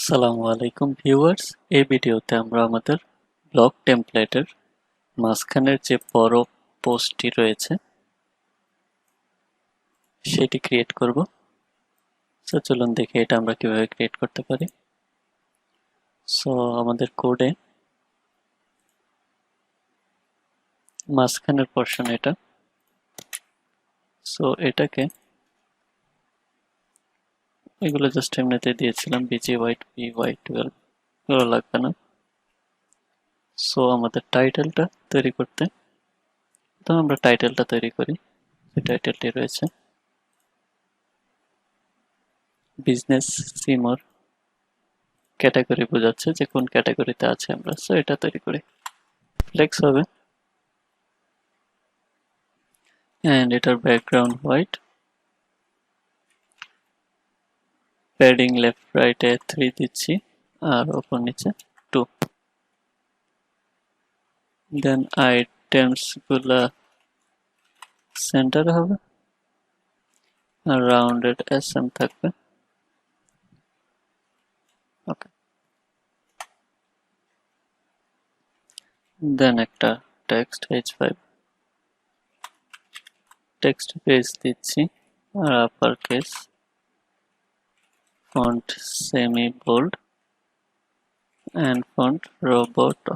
আসসালামু আলাইকুম ভিউয়ার্স, এই ভিডিওতে আমরা আমাদের ব্লগ টেমপ্লেটের মাঝখানের যে বড় পোস্টটি রয়েছে সেটি ক্রিয়েট করব। সো চলুন দেখি এটা আমরা কিভাবে ক্রিয়েট করতে পারি। সো আমাদের কোডে মাঝখানের পোর্শন এটা। সো এটাকে এগুলো জাস্ট এমনিতে দিয়েছিলাম বিজি হোয়াইট BY12, এগুলো লাগবে না। সো আমাদের টাইটেলটা তৈরি করতে তো আমরা টাইটেলটা তৈরি করি। যে টাইটেলটি রয়েছে বিজনেস সিমর, ক্যাটাগরি বোঝাচ্ছে যে কোন ক্যাটাগরিতে আছে আমরা। সো এটা তৈরি করি, ফ্লেক্স হবে এন্ড এটার ব্যাকগ্রাউন্ড হোয়াইট, প্যাডিং লেফট রাইটে 3 দিচ্ছি আর ওপর নিচে 2। দেন আইটেমস গুলা সেন্টারে হবে আর রাউন্ডেড SM থাকবে। ওকে, দেন একটা টেক্সট H5 টেক্সট পেজ দিচ্ছি আর upper case, font semi bold and font roboto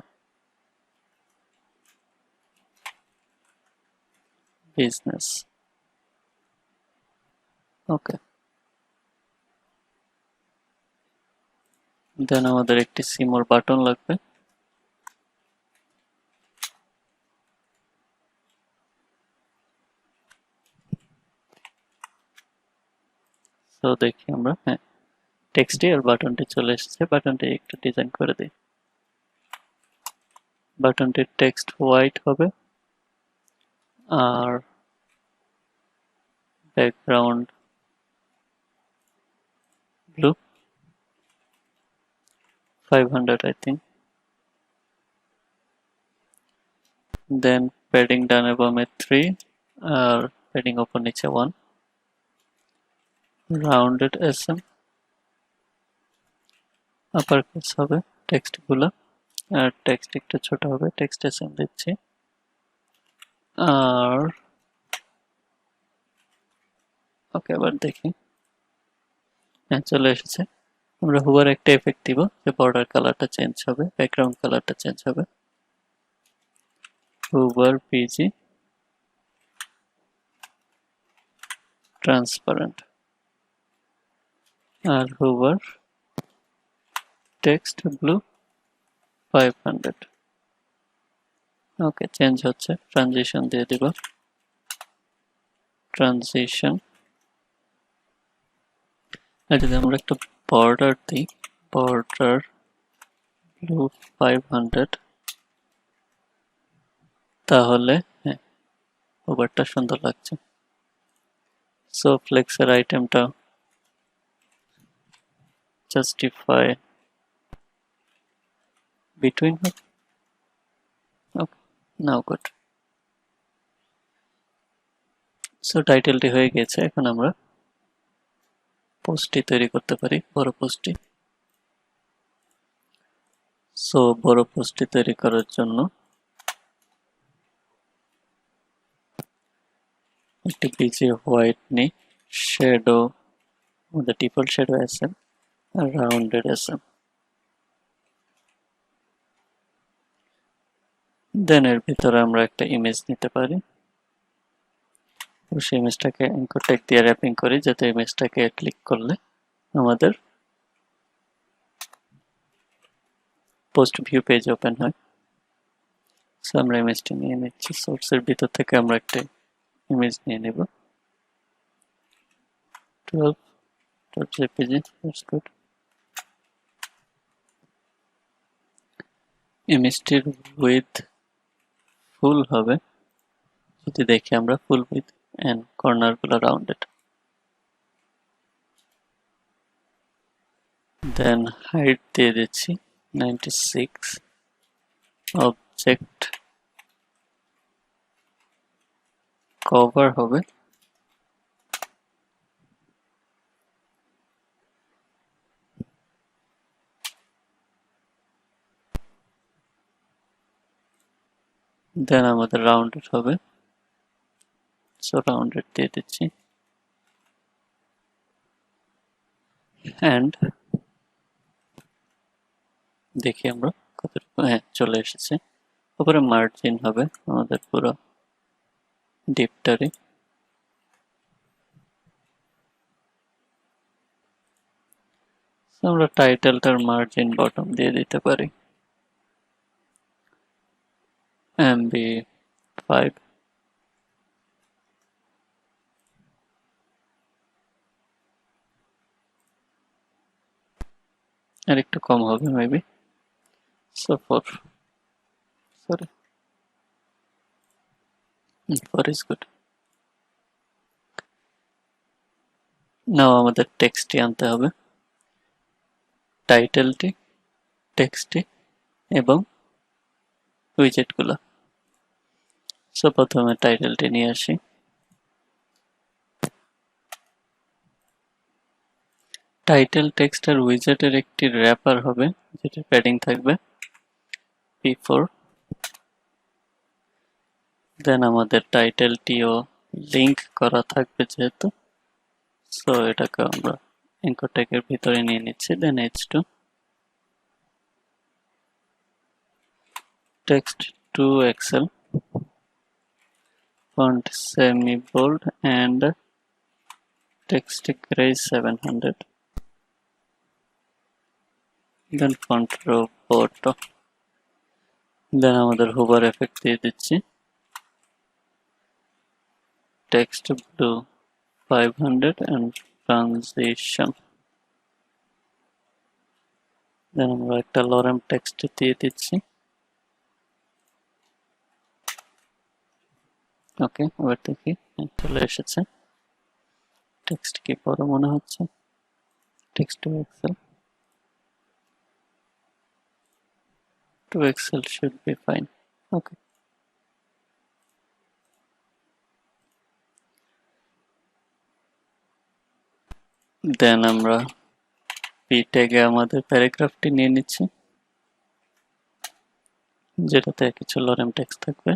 business. Okay, then আমাদের একটি সিমোর বাটন লাগবে। তো দেখি আমরা, হ্যাঁ, টেক্সটটি আর বাটনটি চলে এসেছে। বাটনটি একটু ডিজাইন করে দিই। বাটনটির টেক্সট হোয়াইট হবে আর background blue, 500 I think. Then padding ডানে বামে 3 আর padding ওপর নিচে 1, rounded SM, আপার কেস হবে টেক্সট গুলো আর টেক্সট একটু ছোট হবে, টেক্সট SM দিচ্ছি। আর ওকে, এবার দেখি, হ্যাঁ চলে এসেছে। আমরা হুবার একটা এফেক্ট দিব যে বর্ডার কালারটা চেঞ্জ হবে, ব্যাকগ্রাউন্ড কালারটা চেঞ্জ হবে। হুবার পিজি ট্রান্সপারেন্ট আর হুবার টেক্সট ব্লু 500। ওকে, চেঞ্জ হচ্ছে, ট্রানজিশন দিয়ে দিব, ট্রানজিশন। আর যদি আমরা একটা বর্ডার দিই, বর্ডার ব্লু 500, তাহলে হ্যাঁ ওভারটা সুন্দর লাগছে। সো ফ্লেক্সের আইটেমটা জাস্টিফাই বিটুইন হবে। ওকে, নাও গুড। সো টাইটেলটি হয়ে গেছে। এখন আমরা পোস্টটি তৈরি করতে পারি, বড় পোস্টটি। সো বড় পোস্টটি তৈরি করার জন্য একটি পিজি হোয়াইট নিই, শ্যাডো, আমাদের ডিফল্ট শ্যাডো SM আর রাউন্ডেড SM। দেন এর ভিতরে আমরা একটা ইমেজ নিতে পারি। সেই ইমেজটাকে অ্যাঙ্কর ট্যাগ দিয়ে র্যাপিং করি যাতে ইমেজটাকে ক্লিক করলে আমাদের পোস্ট ভিউ পেজ ওপেন হয়। সো আমরা ইমেজটি নিয়ে নিচ্ছি, সোর্সের ভিতর থেকে আমরা একটা ইমেজ নিয়ে নেব 12.jpg। That's good. ইমেজটির উইথ ফুল হবে যদি দেখি আমরা, ফুল উইথ এন্ড কর্নার গুলো রাউন্ডেড। দেন হাইট দিয়ে দিচ্ছি 96, অবজেক্ট কভার হবে দেন আমাদের রাউন্ডেড হবে, সো রাউন্ডেড দিয়ে দিচ্ছি অ্যান্ড দেখি আমরা কতটুকু, হ্যাঁ চলে এসেছে। উপরে মার্জিন হবে আমাদের পুরো ডিপটারে। আমরা টাইটেলটার মার্জিন বটম দিয়ে দিতে পারি MB5, আর একটু কম হবে maybe, so 4, sorry 4 is good. নাও আমাদের টেক্সটটি আনতে হবে, টাইটেলটি, টেক্সটটি এবং উইজেটগুলো। সো প্রথমে টাইটেলটি নিয়ে আসি, টাইটেল টেক্সট আর উইজেটের একটি র্যাপার হবে যেটা প্যাডিং থাকবে P4। দেন আমাদের টাইটেলটিও লিংক করা থাকবে যেহেতু, সো এটাকে আমরা এনকোড ট্যাগের ভিতরে নিয়ে নিচ্ছি। দেন H2 text to Excel font semi bold and text gray 700, then font roboto, then আমাদের hover effect দিয়ে দিচ্ছি text blue 500 and transition, then আমরা একটা lorem text দিয়ে দিচ্ছি। ওকে, এবার দেখি চলে এসেছে। টেক্সট কি বড় মনে হচ্ছে, text to Excel, to Excel should be fine. Okay. Then আমরা p ট্যাগে আমাদের প্যারাগ্রাফটি নিয়ে নিচ্ছি যেটাতে কিছু লরেম টেক্সট থাকবে,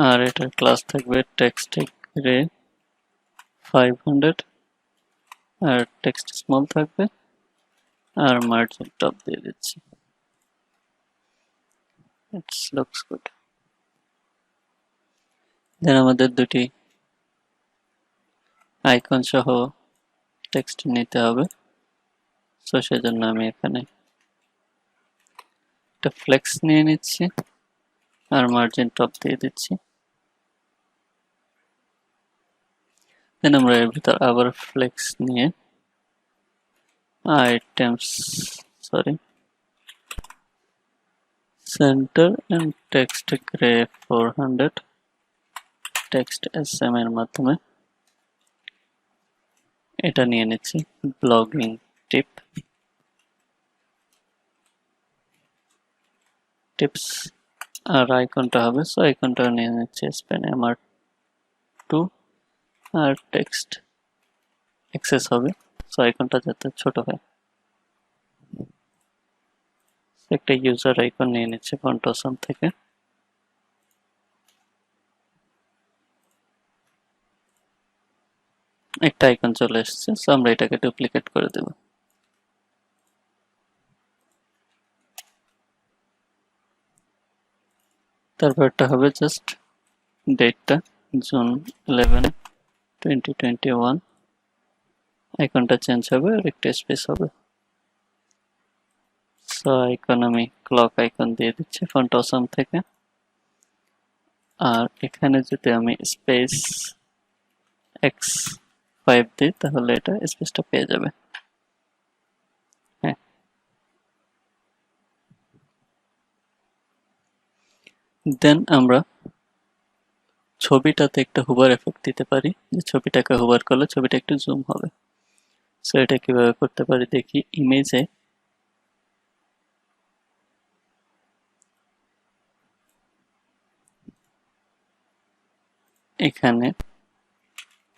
আর এটার ক্লাস থাকবে টেক্সট গ্রে 500 আর টেক্সট স্মল থাকবে আর মার্জিন টপ দিয়ে দিচ্ছি। It looks good. দেন আমাদের দুটি আইকন সহ টেক্সট নিতে হবে, সো সেজন্য আমি এখানে একটা ফ্লেক্স নিয়ে নিচ্ছি আর মার্জিন টপ দিয়ে দিচ্ছি। দেন আমরা এর ভিতর আবার ফ্লেক্স নিয়ে items, sorry centre and text grey 400 text SM এর মাধ্যমে এটা নিয়ে নিচ্ছি ব্লগিং টিপস আর আইকনটা হবে, সো আইকনটা নিয়ে নিচ্ছি স্পেন MR2 আর টেক্সট এক্সেস হবে, সো আইকনটা যাতে ছোট হয়। একটা ইউজার আইকন নিয়ে নিচ্ছি ফন্ট অসাম থেকে, একটা আইকন চলে এসেছে, সো আমরা এটাকে ডুপ্লিকেট করে দেব। তারপরটা হবে জাস্ট ডেটটা জুন 11 2021, আইকনটা চেঞ্জ হবে আর একটা স্পেস হবে, সো আইকন আমি ক্লক আইকন দিয়ে দিচ্ছি ফন্ট অসাম থেকে। আর এখানে যদি আমি স্পেস X5 দিই তাহলে এটা স্পেসটা পেয়ে যাবে। হ্যাঁ, দেন আমরা ছবিটাতে একটা হুভার এফেক্ট দিতে পারি, যে ছবিটাকে হুভার করলে ছবিটা একটু জুম হবে। সো এটা কিভাবে করতে পারি দেখি, ইমেজে এখানে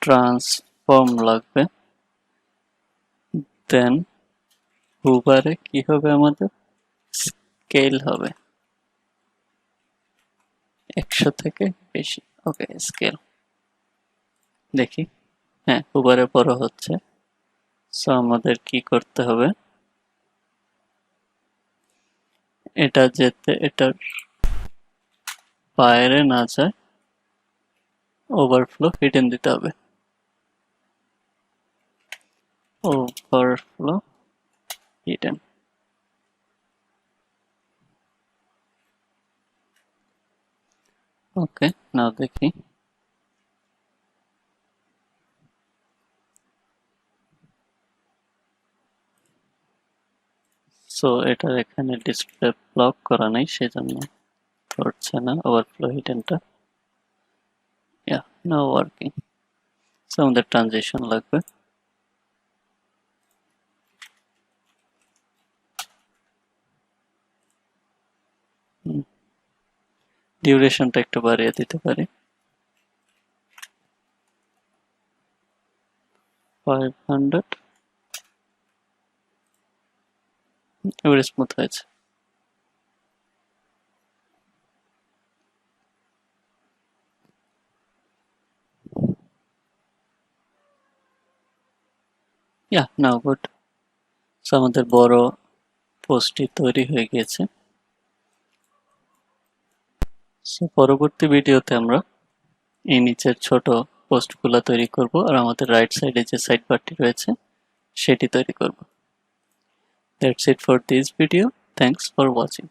ট্রান্সফর্ম লাগবে, দেন হুভারে কি হবে আমাদের স্কেল হবে, 100 থেকে বেশি। ওকে, স্কেল দেখি, হ্যাঁ উপরে বড় হচ্ছে। সো আমাদের কি করতে হবে, এটা যেতে এটার বাইরে না যায় ওভারফ্লো হিডেন দিতে হবে। ওভারফ্লো হিডেন, ওকে নাও দেখি। সো এটা এখানে ডিসপ্লে ব্লক করা নেই, সেজন্য করছে না ওভারফ্লো হিডেনটা। ইয়া, নাও ওয়ার্কিং। সো আমাদের ট্রানজিশন লাগবে। ডিউরেশনটা একটু বাড়িয়ে দিতে পারি, 500। এবারে স্মুথ হয়েছে। ইয়া, নাও গুড। সো আমাদের বড় পোস্টটি তৈরি হয়ে গিয়েছে। সো পরবর্তী ভিডিওতে আমরা এই নিচের ছোট পোস্টগুলো তৈরি করব, আর আমাদের রাইট সাইডে যে সাইড বারটি রয়েছে সেটি তৈরি করব। That's it for this video. Thanks for watching.